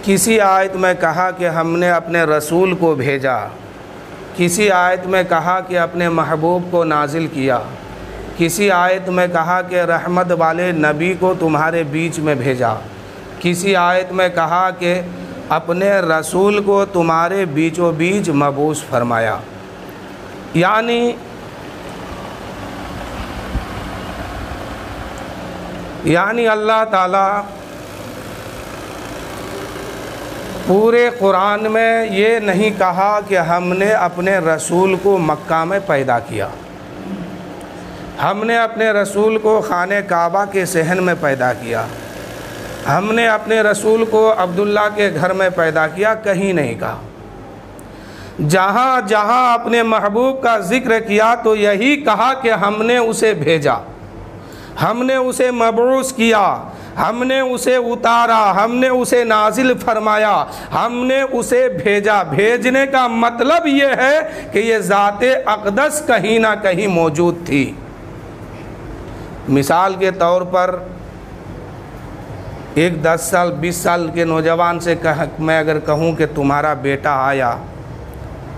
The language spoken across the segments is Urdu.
کسی آیت میں کہا کہ ہم نے اپنے رسول کو بھیجا، کسی آیت میں کہا کہ اپنے محبوب کو نازل کیا، کسی آیت میں کہا کہ رحمت والے نبی کو تمہارے بیچ میں بھیجا، کسی آیت میں کہا کہ اپنے رسول کو تمہارے بیچوں بیچ مبعوث فرمایا۔ یعنی اللہ تعالیٰ پورے قرآن میں یہ نہیں کہا کہ ہم نے اپنے رسول کو مکہ میں پیدا کیا، ہم نے اپنے رسول کو خانہ کعبہ کے صحن میں پیدا کیا، ہم نے اپنے رسول کو عبداللہ کے گھر میں پیدا کیا، کہیں نہیں کہا۔ جہاں جہاں اپنے محبوب کا ذکر کیا تو یہی کہا کہ ہم نے اسے بھیجا، ہم نے اسے مبعوث کیا، ہم نے اسے اتارا، ہم نے اسے نازل فرمایا، ہم نے اسے بھیجا۔ بھیجنے کا مطلب یہ ہے کہ یہ ذات اقدس کہیں نہ کہیں موجود تھی۔ مثال کے طور پر ایک 10 سال 20 سال کے نوجوان سے میں اگر کہوں کہ تمہارا بیٹا آیا،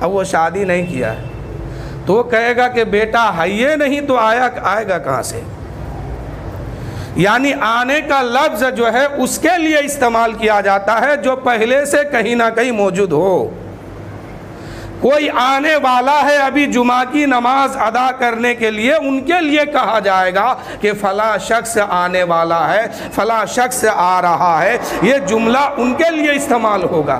اب وہ شادی نہیں کیا ہے تو وہ کہے گا کہ بیٹا ہے یہ نہیں تو آئے گا کہاں سے؟ یعنی آنے کا لفظ جو ہے اس کے لیے استعمال کیا جاتا ہے جو پہلے سے کہیں نہ کہیں موجود ہو۔ کوئی آنے والا ہے ابھی جمعہ کی نماز ادا کرنے کے لیے، ان کے لیے کہا جائے گا کہ فلاں شخص آنے والا ہے، فلاں شخص آ رہا ہے، یہ جملہ ان کے لیے استعمال ہوگا۔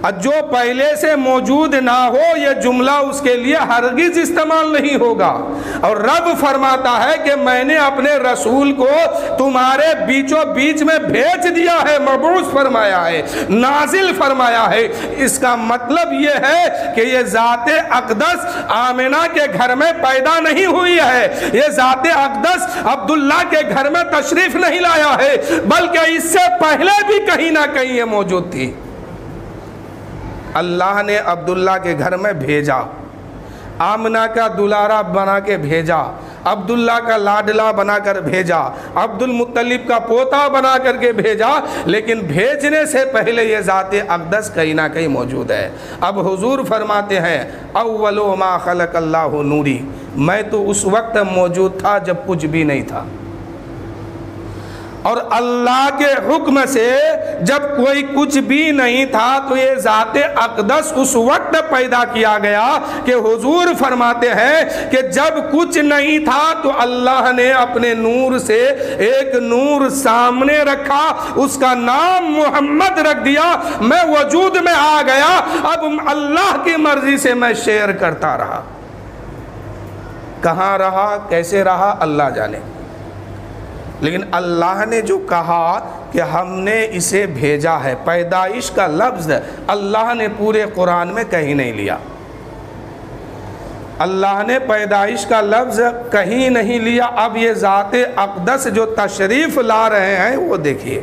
اور جو پہلے سے موجود نہ ہو یہ جملہ اس کے لیے ہرگز استعمال نہیں ہوگا۔ اور رب فرماتا ہے کہ میں نے اپنے رسول کو تمہارے بیچوں بیچ میں بھیج دیا ہے، مبعوث فرمایا ہے، نازل فرمایا ہے۔ اس کا مطلب یہ ہے کہ یہ ذات اقدس آمنہ کے گھر میں پیدا نہیں ہوئی ہے، یہ ذات اقدس عبداللہ کے گھر میں تشریف نہیں لایا ہے، بلکہ اس سے پہلے بھی کہیں نہ کہیں یہ موجود تھی۔ اللہ نے عبداللہ کے گھر میں بھیجا، آمنہ کا دلارا بنا کے بھیجا، عبداللہ کا لاڈلا بنا کر بھیجا، عبد المطلب کا پوتا بنا کر کے بھیجا، لیکن بھیجنے سے پہلے یہ ذات اقدس کہیں نہ کہیں موجود ہے۔ اب حضور فرماتے ہیں اول ما خلق اللہ نوری، میں تو اس وقت موجود تھا جب کچھ بھی نہیں تھا، اور اللہ کے حکم سے جب کوئی کچھ بھی نہیں تھا تو یہ ذات اقدس اس وقت پیدا کیا گیا کہ حضور فرماتے ہیں کہ جب کچھ نہیں تھا تو اللہ نے اپنے نور سے ایک نور سامنے رکھا، اس کا نام محمد رکھ دیا، میں وجود میں آ گیا، اب اللہ کی مرضی سے میں شیئر کرتا رہا۔ کہاں رہا، کیسے رہا، اللہ جانے، لیکن اللہ نے جو کہا کہ ہم نے اسے بھیجا ہے، پیدائش کا لفظ اللہ نے پورے قرآن میں کہیں نہیں لیا، اللہ نے پیدائش کا لفظ کہیں نہیں لیا۔ اب یہ ذات اقدس جو تشریف لا رہے ہیں وہ دیکھیے،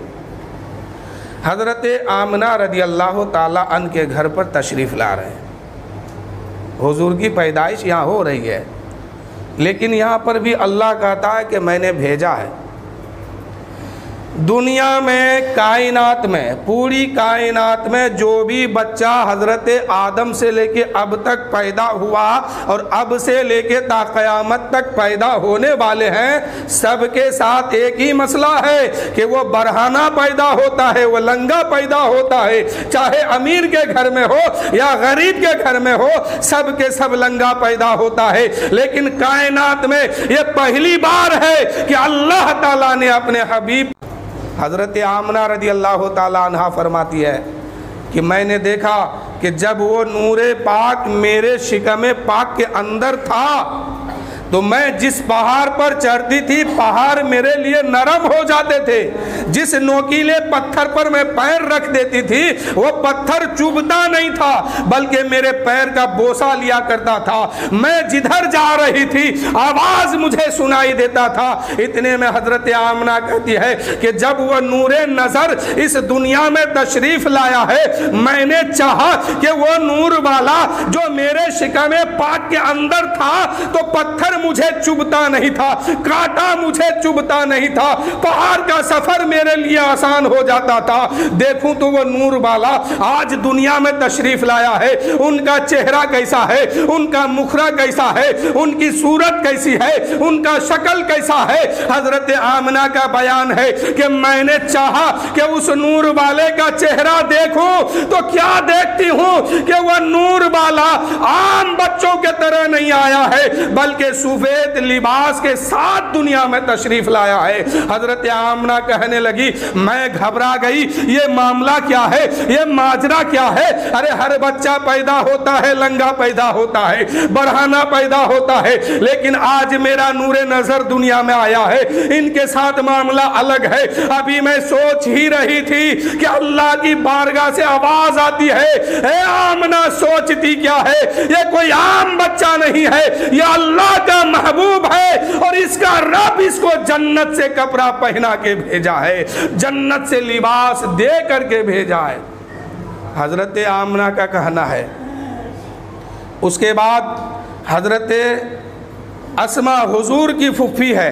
حضرت آمنہ رضی اللہ تعالیٰ عنہ کے گھر پر تشریف لا رہے ہیں، حضور کی پیدائش یہاں ہو رہی ہے، لیکن یہاں پر بھی اللہ کہتا ہے کہ میں نے بھیجا ہے۔ دنیا میں، کائنات میں، پوری کائنات میں جو بھی بچہ حضرت آدم سے لے کے اب تک پیدا ہوا اور اب سے لے کے تا قیامت تک پیدا ہونے والے ہیں، سب کے ساتھ ایک ہی مسئلہ ہے کہ وہ برہنہ پیدا ہوتا ہے، وہ لنگا پیدا ہوتا ہے، چاہے امیر کے گھر میں ہو یا غریب کے گھر میں ہو، سب کے سب لنگا پیدا ہوتا ہے۔ لیکن کائنات میں یہ پہلی بار ہے کہ اللہ تعالیٰ نے اپنے حبیب، حضرت آمنہ رضی اللہ تعالیٰ عنہ فرماتی ہے کہ میں نے دیکھا کہ جب وہ نور پاک میرے شکم پاک کے اندر تھا تو میں جس پہاڑ پر چڑھتی تھی پہاڑ میرے لیے نرم ہو جاتے تھے، جس نوکیلے پتھر پر میں پیر رکھ دیتی تھی وہ پتھر چبھتا نہیں تھا بلکہ میرے پیر کا بوسہ لیا کرتا تھا، میں جدھر جا رہی تھی آواز مجھے سنائی دیتا تھا۔ اتنے میں حضرت آمنہ کہتی ہے کہ جب وہ نور نظر اس دنیا میں تشریف لایا ہے، میں نے چاہا کہ وہ نور والا جو میرے شکم پاک کے اندر تھا تو پتھر مجھے چبھتا نہیں تھا، کانٹا مجھے چبھتا نہیں تھا، پہاڑ کا سفر میرے لیے آسان ہو جاتا تھا۔ دیکھوں تو وہ نور والا آج دنیا میں تشریف لایا ہے، ان کا چہرہ کیسا ہے، ان کا مخرہ کیسا ہے، ان کی صورت کیسی ہے، ان کا شکل کیسا ہے۔ حضرت آمنہ کا بیان ہے کہ میں نے چاہا کہ اس نور والے کا چہرہ دیکھوں تو کیا دیکھتی ہوں کہ وہ نور والا عام بچوں کے طرح نہیں آیا ہے، بلکہ سفید لباس کے ساتھ دنیا میں تشریف لایا ہے۔ حضرت آمنہ کہنے لگی میں گھبرا گئی، یہ معاملہ کیا ہے، یہ ماجرا کیا ہے؟ ارے ہر بچہ پیدا ہوتا ہے لنگا پیدا ہوتا ہے، برہنہ پیدا ہوتا ہے، لیکن آج میرا نور نظر دنیا میں آیا ہے، ان کے ساتھ معاملہ الگ ہے۔ ابھی میں سوچ ہی رہی تھی کہ اللہ کی بارگاہ سے آواز آتی ہے، اے آمنہ سوچتی کیا ہے، یہ کوئی عام بچہ نہیں ہے، یہ اللہ کا محبوب ہے، اور اس کا رب اس کو جنت سے کپڑا پہنا کے بھیجا ہے، جنت سے لباس دے کر کے بھیجا ہے۔ حضرت آمنہ کا کہنا ہے۔ اس کے بعد حضرت اسماء حضور کی پھوپھی ہے۔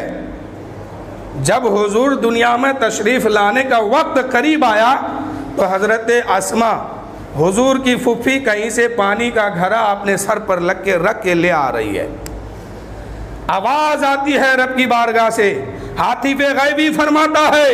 جب حضور دنیا میں تشریف لانے کا وقت قریب آیا تو حضرت اسماء حضور کی پھوپھی کہیں سے پانی کا گھڑا اپنے سر پر رکھ کے لے آ رہی ہے۔ آواز آتی ہے رب کی بارگاہ سے، حاتف غیبی فرماتا ہے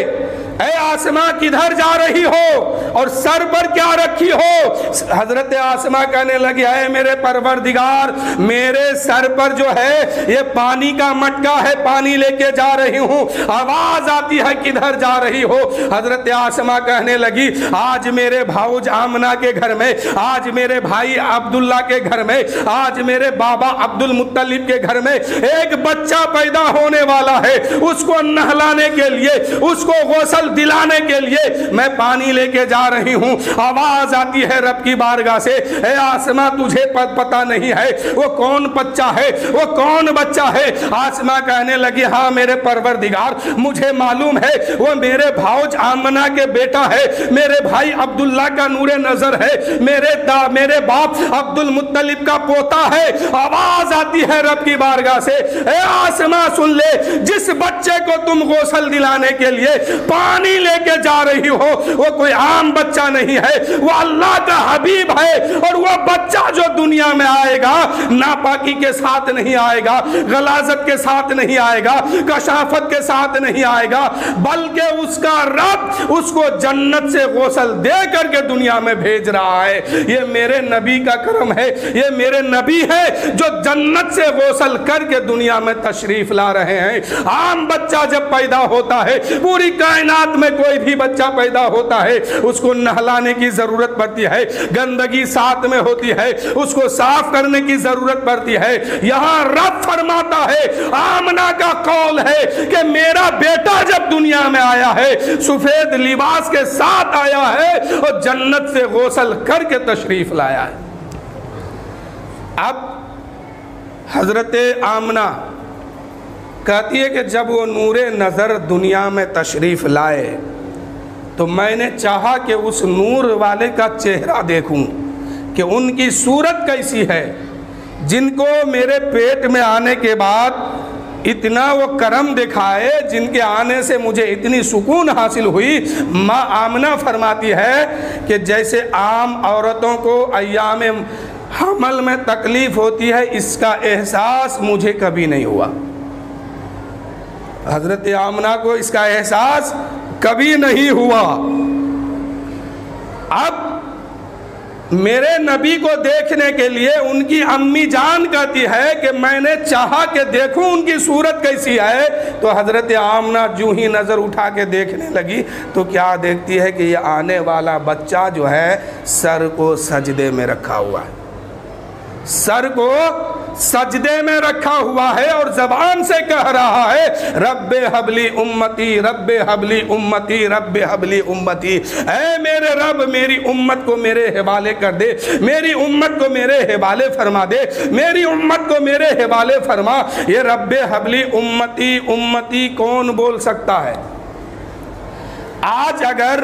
اے آسماء کدھر جا رہی ہو اور سر پر کیا رکھی ہو؟ حضرت آسماء کہنے لگی اے میرے پروردگار، میرے سر پر جو ہے یہ پانی کا مٹکا ہے، پانی لے کے جا رہی ہوں۔ آواز آتی ہے کدھر جا رہی ہو؟ حضرت آسماء کہنے لگی آج میرے بھاؤج آمنہ کے گھر میں، آج میرے بھائی عبداللہ کے گھر میں، آج میرے بابا عبد المطلب کے گھر میں ایک بچہ پیدا ہونے والا ہے، اس کو نہلانے کے لیے، اس کو غسل دلانے کے لیے میں پانی لے کے جا رہی ہوں۔ آواز آتی ہے رب کی بارگاہ سے اے آسماء تجھے پتہ نہیں ہے وہ کون بچہ ہے، وہ کون بچہ ہے؟ آسماء کہنے لگی ہاں میرے پروردگار مجھے معلوم ہے، وہ میرے بھاؤج آمنہ کے بیٹا ہے، میرے بھائی عبداللہ کا نور نظر ہے، میرے باپ عبد المطلب کا پوتا ہے۔ آواز آتی ہے رب کی بارگاہ سے اے آسماء سن لے، جس بچے کو تم غسل دلانے کے لیے پانی لے کے جا رہی ہو وہ کوئی عام بچہ نہیں ہے، وہ اللہ کا حبیب ہے، اور وہ بچہ جو دنیا میں آئے گا ناپاکی کے ساتھ نہیں آئے گا، غلاظت کے ساتھ نہیں آئے گا، کشافت کے ساتھ نہیں آئے گا، بلکہ اس کا رب اس کو جنت سے غسل دے کر کے دنیا میں بھیج رہا ہے۔ یہ میرے نبی کا کرم ہے، یہ میرے نبی ہے جو جنت سے غسل کر کے دنیا میں تشریف لا رہے ہیں۔ عام بچہ جب پیدا ہوتا ہے، پوری کائنات میں کوئی بھی بچہ پیدا ہوتا ہے اس کو نہلانے کی ضرورت پڑتی ہے، گندگی ساتھ میں ہوتی ہے، اس کو صاف کرنے کی ضرورت پڑتی ہے۔ یہاں رب فرماتا ہے، آمنہ کا قول ہے کہ میرا بیٹا جب دنیا میں آیا ہے سفید لباس کے ساتھ آیا ہے اور جنت سے غسل کر کے تشریف لایا ہے۔ اب حضرت آمنہ کہتی ہے کہ جب وہ نور نظر دنیا میں تشریف لائے تو میں نے چاہا کہ اس نور والے کا چہرہ دیکھوں کہ ان کی صورت کیسی ہے، جن کو میرے پیٹ میں آنے کے بعد اتنا وہ کرم دکھائے، جن کے آنے سے مجھے اتنی سکون حاصل ہوئی۔ ماں آمنہ فرماتی ہے کہ جیسے عام عورتوں کو ایام حمل میں تکلیف ہوتی ہے اس کا احساس مجھے کبھی نہیں ہوا۔ حضرت آمنہ کو اس کا احساس کبھی نہیں ہوا۔ اب میرے نبی کو دیکھنے کے لیے ان کی امی جان کہتی ہے کہ میں نے چاہا کہ دیکھوں ان کی صورت کیسی ہے، تو حضرت آمنہ جو ہی نظر اٹھا کے دیکھنے لگی تو کیا دیکھتی ہے کہ یہ آنے والا بچہ جو ہے سر کو سجدے میں رکھا ہوا ہے، سر کو سجدے میں رکھا ہوا ہے اور زبان سے کہہ رہا ہے رب حبلی امتی، رب حبلی امتی، رب حبلی امتی۔ اے میرے رب میری امت کو میرے حوالے کر دے، میری امت کو میرے حوالے فرما دے، میری امت کو میرے حوالے فرما۔ یہ رب حبلی امتی امتی کون بول سکتا ہے؟ آج اگر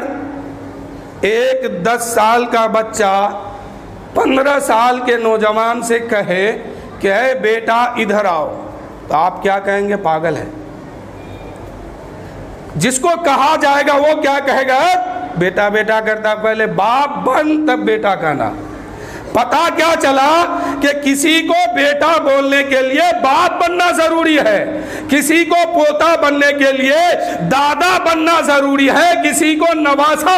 ایک 10 سال کا بچہ 15 سال کے نوجوان سے کہے کہ اے بیٹا ادھر آؤ، تو آپ کیا کہیں گے؟ پاگل ہے۔ جس کو کہا جائے گا وہ کیا کہے گا؟ بیٹا بیٹا کرتا، پہلے باپ بن تب بیٹا کہنا۔ پتا کیا چلا کہ کسی کو بیٹا بولنے کے لیے باپ بننا ضروری ہے، کسی کو پوتا بننے کے لیے دادا بننا ضروری ہے، کسی کو نواسا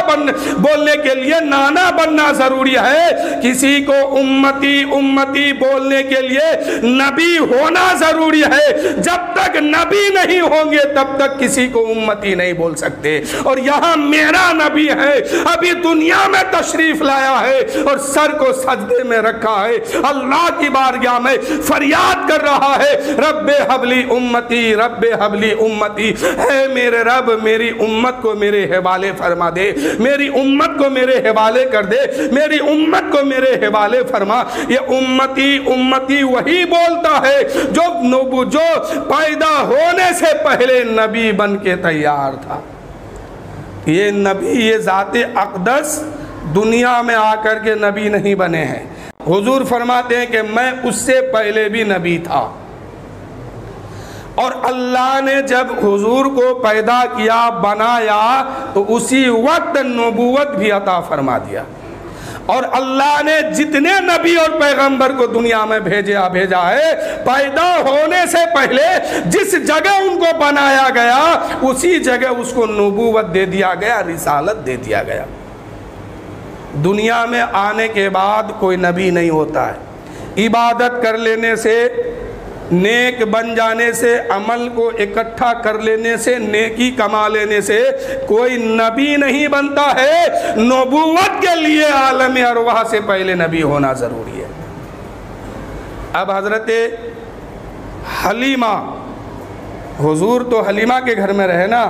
بولنے کے لیے نانا بننا ضروری ہے، کسی کو امتی امتی بولنے کے لیے نبی ہونا ضروری ہے۔ جب تک نبی نہیں ہوں گے تب تک کسی کو امتی نہیں بول سکتے۔ اور یہاں میرا نبی ہے، ابھی دنیا میں تشریف لایا ہے اور سر کو سجدے میں رکھا ہے، اللہ کی بارگاہ میں فریاد کر رہا ہے، رب حبلی امتی، رب حبلی امتی، اے میرے رب میری امت کو میرے حوالے فرما دے، میری امت کو میرے حوالے کر دے، میری امت کو میرے حوالے فرما۔ یہ امتی امتی وہی بولتا ہے جو پیدا ہونے سے پہلے نبی بن کے تیار تھا۔ یہ نبی، یہ ذات اقدس دنیا میں آ کر کے نبی نہیں بنے ہیں۔ حضور فرماتے ہیں کہ میں اس سے پہلے بھی نبی تھا، اور اللہ نے جب حضور کو پیدا کیا بنایا تو اسی وقت نبوت بھی عطا فرما دیا، اور اللہ نے جتنے نبی اور پیغمبر کو دنیا میں بھیجا ہے، پیدا ہونے سے پہلے جس جگہ ان کو بنایا گیا اسی جگہ اس کو نبوت دے دیا گیا، رسالت دے دیا گیا۔ دنیا میں آنے کے بعد کوئی نبی نہیں ہوتا ہے۔ عبادت کر لینے سے، نیک بن جانے سے، عمل کو اکٹھا کر لینے سے، نیکی کما لینے سے کوئی نبی نہیں بنتا ہے۔ نبوت کے لیے عالم ارواح سے پہلے نبی ہونا ضروری ہے۔ اب حضرت حلیمہ، حضور تو حلیمہ کے گھر میں رہے نا،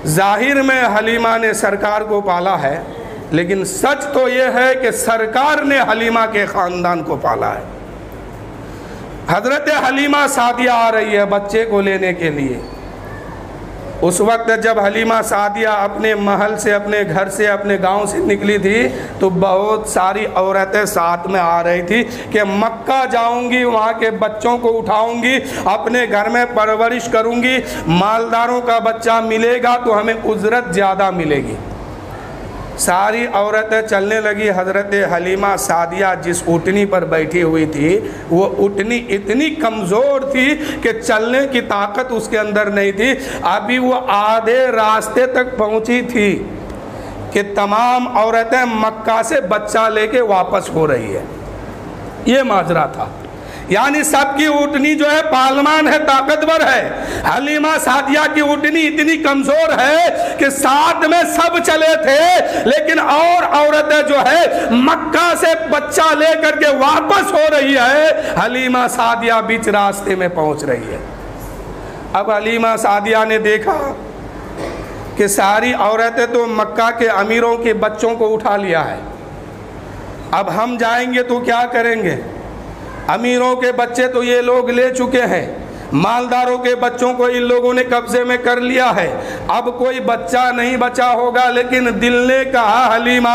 ظاہر میں حلیمہ نے سرکار کو پالا ہے، لیکن سچ تو یہ ہے کہ سرکار نے حلیمہ کے خاندان کو پالا ہے۔ حضرت حلیمہ سعدیہ آ رہی ہے بچے کو لینے کے لیے۔ اس وقت جب حلیمہ سعدیہ اپنے محل سے، اپنے گھر سے، اپنے گاؤں سے نکلی تھی تو بہت ساری عورتیں ساتھ میں آ رہی تھی کہ مکہ جاؤں گی، وہاں کے بچوں کو اٹھاؤں گی، اپنے گھر میں پرورش کروں گی، مالداروں کا بچہ ملے گا تو ہمیں اجرت زیادہ ملے گی۔ ساری عورتیں چلنے لگی۔ حضرت حلیمہ سعدیہ جس اٹھنی پر بیٹھی ہوئی تھی وہ اٹھنی اتنی کمزور تھی کہ چلنے کی طاقت اس کے اندر نہیں تھی۔ ابھی وہ آدھے راستے تک پہنچی تھی کہ تمام عورتیں مکہ سے بچہ لے کے واپس ہو رہی ہے۔ یہ ماجرا تھا، یعنی سب کی اٹھنی جو ہے پالمان ہے، طاقتور ہے۔ حلیمہ سعدیہ کی اٹھنی اتنی کمزور ہے کہ ساتھ میں سب چلے تھے، لیکن اور عورتیں جو ہے مکہ سے بچہ لے کر کے واپس ہو رہی ہے، حلیمہ سعدیہ بیچ راستے میں پہنچ رہی ہے۔ اب حلیمہ سعدیہ نے دیکھا کہ ساری عورتیں تو مکہ کے امیروں کے بچوں کو اٹھا لیا ہے، اب ہم جائیں گے تو کیا کریں گے؟ امیروں کے بچے تو یہ لوگ لے چکے ہیں، مالداروں کے بچوں کو ان لوگوں نے قبضے میں کر لیا ہے، اب کوئی بچہ نہیں بچا ہوگا۔ لیکن دل نے کہا حلیمہ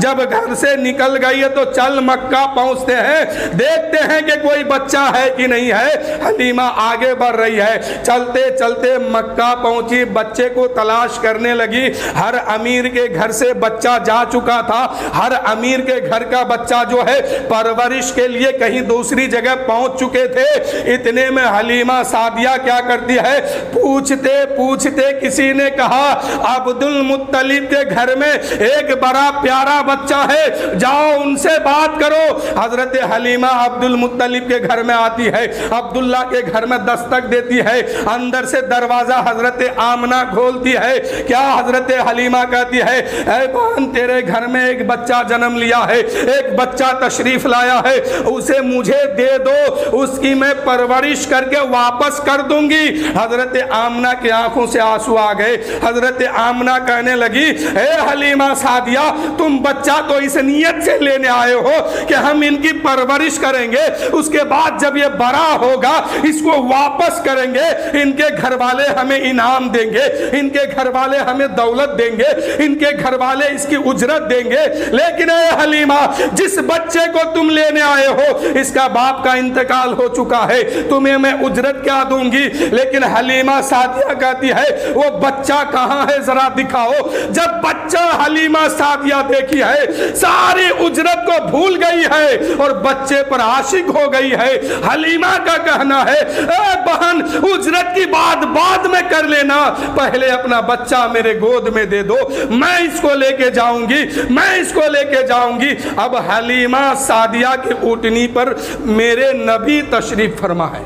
جب گھر سے نکل گئی ہے تو چل مکہ پہنچتے ہیں، دیکھتے ہیں کہ کوئی بچہ ہے کہ نہیں ہے۔ حلیمہ آگے بڑھ رہی ہے، چلتے چلتے مکہ پہنچی، بچے کو تلاش کرنے لگی۔ ہر امیر کے گھر سے بچہ جا چکا تھا، ہر امیر کے گھر کا بچہ جو ہے پرورش کے لیے کہیں دوسری جگہ پہنچ چکے تھے۔ اتنے میں حلیمہ سعدیہ کیا کرتی ہے، پوچھتے پوچھتے کسی نے کہا عبد المطلب کے گھر میں ایک بڑا پیارا بچہ ہے، جاؤ ان سے بات کرو۔ حضرت حلیمہ عبد المطلب کے گھر میں آتی ہے، عبداللہ کے گھر میں دستک دیتی ہے، اندر سے دروازہ حضرت آمنہ کھولتی ہے۔ کیا حضرت حلیمہ کہتی ہے، اے بہن تیرے گھر میں ایک بچہ جنم لیا ہے، ایک بچہ تشریف لایا ہے، اسے مجھے دے دو، اس کی میں پرورش کر کے واپس کر دوں گی۔ حضرت آمنہ کی آنکھوں سے آنسو آ گئے۔ حضرت آمنہ کہنے لگی اے حلیمہ سعدیہ، تم بچہ تو اس نیت سے لینے آئے ہو کہ ہم ان کی پرورش کریں گے، اس کے بعد جب یہ بڑا ہوگا اس کو واپس کریں گے، ان کے گھر والے ہمیں انعام دیں گے، ان کے گھر والے ہمیں دولت دیں گے، ان کے گھر والے اس کی اجرت دیں گے۔ لیکن اے حلیمہ، جس بچے کو تم لینے آئے ہو اس کا باپ کا انتقال ہو چکا ہے، تمہیں میں اجرت کیا دوں گی؟ لیکن حلیمہ سعدیہ کہتی ہے وہ بچہ کہاں ہے ذرا دکھاؤ۔ جب بچہ حلیمہ سعدیہ دیکھی ہے ساری اجرت کو بھول گئی ہے اور بچے پر عاشق ہو گئی ہے۔ حلیمہ کا کہنا ہے اے بہن، اجرت کی بات بعد میں کر لینا، پہلے اپنا بچہ میرے گود میں دے دو، میں اس کو لے کے جاؤں گی، میں اس کو لے کے جاؤں گی۔ اب حلیمہ سعدیہ کی اونٹنی پر میرے نبی تشریف فرما ہے،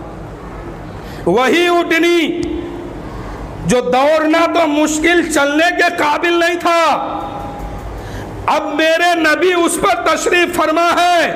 وہی اونٹنی جو دوڑنا تو مشکل چلنے کے قابل نہیں تھا، اب میرے نبی اس پر تشریف فرما ہے۔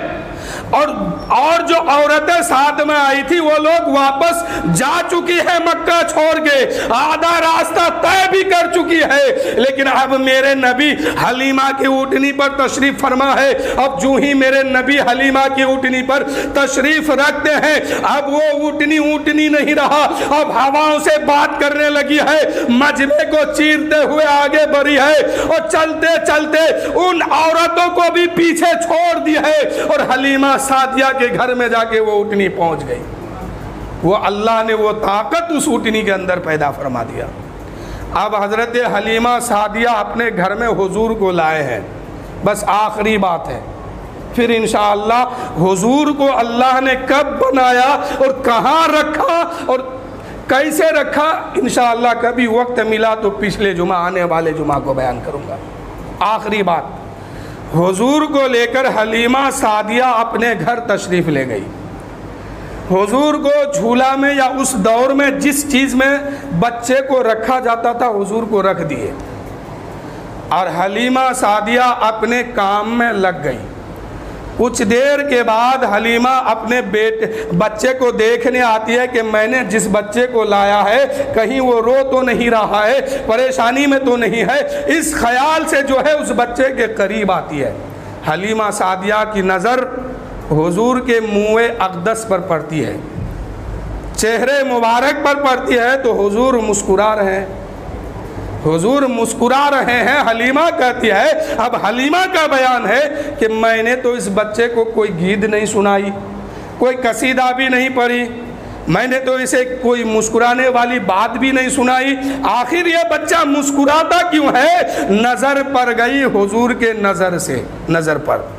اور جو عورتیں ساتھ میں آئی تھی وہ لوگ واپس جا چکی ہے مکہ چھوڑ کے، آدھا راستہ طے بھی کر چکی ہے، لیکن اب میرے نبی حلیمہ کی اونٹنی پر تشریف فرما ہے۔ اب جو ہی میرے نبی حلیمہ کی اونٹنی پر تشریف رکھتے ہیں اب وہ اونٹنی نہیں رہا، اب ہواؤں سے بات کرنے لگی ہے، مجمع کو چیرتے ہوئے آگے بڑھی ہے اور چلتے چلتے ان عورتوں کو بھی پیچھے چھوڑ دی ہے اور حلیمہ سعدیہ کے گھر میں جا کے وہ اونٹنی پہنچ گئی۔ وہ اللہ نے وہ طاقت اس اونٹنی کے اندر پیدا فرما دیا۔ اب حضرت حلیمہ سعدیہ اپنے گھر میں حضور کو لائے ہیں، بس آخری بات ہے، پھر انشاءاللہ حضور کو اللہ نے کب بنایا اور کہاں رکھا اور کیسے رکھا انشاءاللہ کبھی وقت ملا تو پچھلے جمعہ آنے والے جمعہ کو بیان کروں گا۔ آخری بات، حضور کو لے کر حلیمہ سعدیہ اپنے گھر تشریف لے گئی۔ حضور کو جھولا میں یا اس دور میں جس چیز میں بچے کو رکھا جاتا تھا حضور کو رکھ دیے اور حلیمہ سعدیہ اپنے کام میں لگ گئی۔ کچھ دیر کے بعد حلیمہ اپنے بچے کو دیکھنے آتی ہے کہ میں نے جس بچے کو لایا ہے کہیں وہ رو تو نہیں رہا ہے، پریشانی میں تو نہیں ہے، اس خیال سے جو ہے اس بچے کے قریب آتی ہے۔ حلیمہ سعدیہ کی نظر حضور کے منہ اقدس پر پڑتی ہے، چہرے مبارک پر پڑتی ہے تو حضور مسکرا رہے ہیں، حضور مسکرا رہے ہیں۔ حلیمہ کہتی ہے، اب حلیمہ کا بیان ہے کہ میں نے تو اس بچے کو کوئی گید نہیں سنائی، کوئی قصیدہ بھی نہیں پڑھی، میں نے تو اسے کوئی مسکرانے والی بات بھی نہیں سنائی، آخر یہ بچہ مسکراتا کیوں ہے؟ نظر پڑ گئی حضور کے نظر پر۔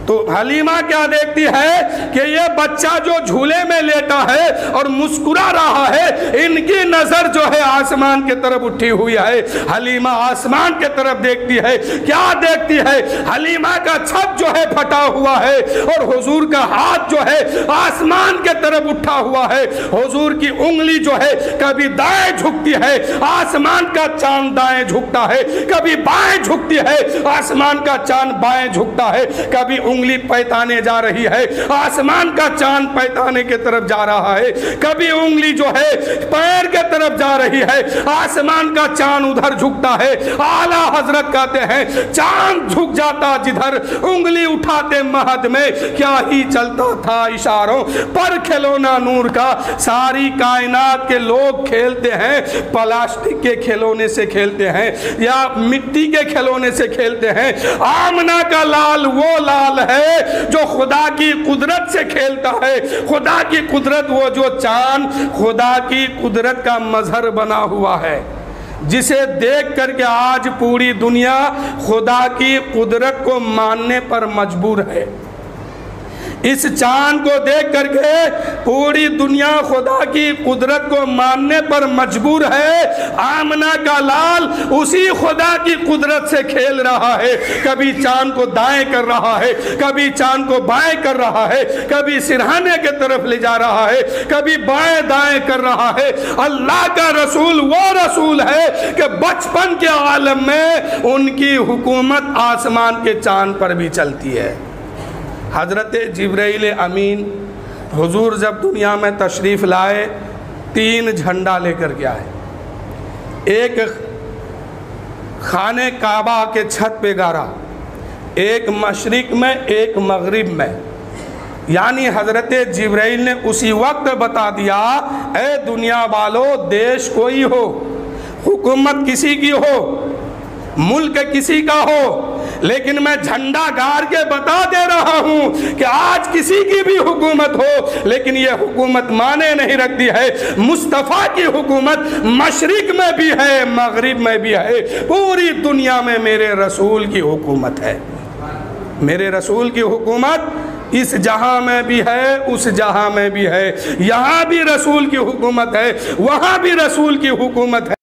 تو حلیمہ کیا دیکھتی ہے کہ یہ بچہ جو جھولے میں لیٹا ہے اور مسکرا رہا ہے، ان کی نظر جو ہے آسمان کے طرف اٹھی ہوئی ہے۔ حلیمہ آسمان کے طرف دیکھتی ہے، کیا دیکھتی ہے؟ حلیمہ کا چھت جو ہے پھٹا ہوا ہے اور حضور کا ہاتھ جو ہے آسمان کے طرف اٹھا ہوا ہے، حضور کی انگلی جو ہے کبھی دائیں جھکتی ہے، آسمان کا چاند دائیں جھکتا ہے، کبھی بائیں جھکتی ہے، آسمان کا چاند بائیں جھکتا ہے، کبھی انگلی پیتانے جا رہی ہے، آسمان کا چاند پیتانے کے طرف جا رہا ہے، کبھی انگلی جو ہے پیر کے طرف جا رہی ہے، آسمان کا چاند ادھر جھکتا ہے۔ اعلیٰ حضرت کہتے ہیں چاند جھک جاتا جدھر، انگلی اٹھاتے مہد میں، کیا ہی چلتا تھا اشاروں پر کھلونا نور کا۔ ساری کائنات کے لوگ کھیلتے ہیں، پلاسٹک کے کھلونے سے کھیلتے ہیں یا مٹی کے کھلونے سے کھیلتے ہیں، آمنہ کا لال وہ لال ہے جو خدا کی قدرت سے کھیلتا ہے۔ خدا کی قدرت، وہ جو چاند خدا کی قدرت کا مظہر بنا ہوا ہے، جسے دیکھ کر کے آج پوری دنیا خدا کی قدرت کو ماننے پر مجبور ہے۔ اس چاند کو دیکھ کر کے پوری دنیا خدا کی قدرت کو ماننے پر مجبور ہے۔ آمنہ کا لال اسی خدا کی قدرت سے کھیل رہا ہے، کبھی چاند کو دائیں کر رہا ہے، کبھی چاند کو بائیں کر رہا ہے، کبھی سرہانے کے طرف لے جا رہا ہے، کبھی بائیں دائیں کر رہا ہے۔ اللہ کا رسول وہ رسول ہے کہ بچپن کے عالم میں ان کی حکومت آسمان کے چاند پر بھی چلتی ہے۔ حضرت جبرائیل امین حضور جب دنیا میں تشریف لائے 3 جھنڈا لے کر کے آئے، ایک خانہ کعبہ کے چھت پہ گاڑا، ایک مشرق میں ایک مغرب میں، یعنی حضرت جبرائیل نے اسی وقت بتا دیا اے دنیا والو، دیش کوئی ہو، حکومت کسی کی ہو، ملک کسی کا ہو، لیکن میں جھنڈا گاڑ کے بتا دے رہا ہوں کہ آج کسی کی بھی حکومت ہو، لیکن یہ حکومت مانے نہیں رکھتی ہے، مصطفیٰ کی حکومت مشرق میں بھی ہے مغرب میں بھی ہے، پوری دنیا میں میرے رسول کی حکومت ہے، میرے رسول کی حکومت اس جہاں میں بھی ہے اس جہاں میں بھی ہے، یہاں بھی رسول کی حکومت ہے، وہاں بھی رسول کی حکومت ہے۔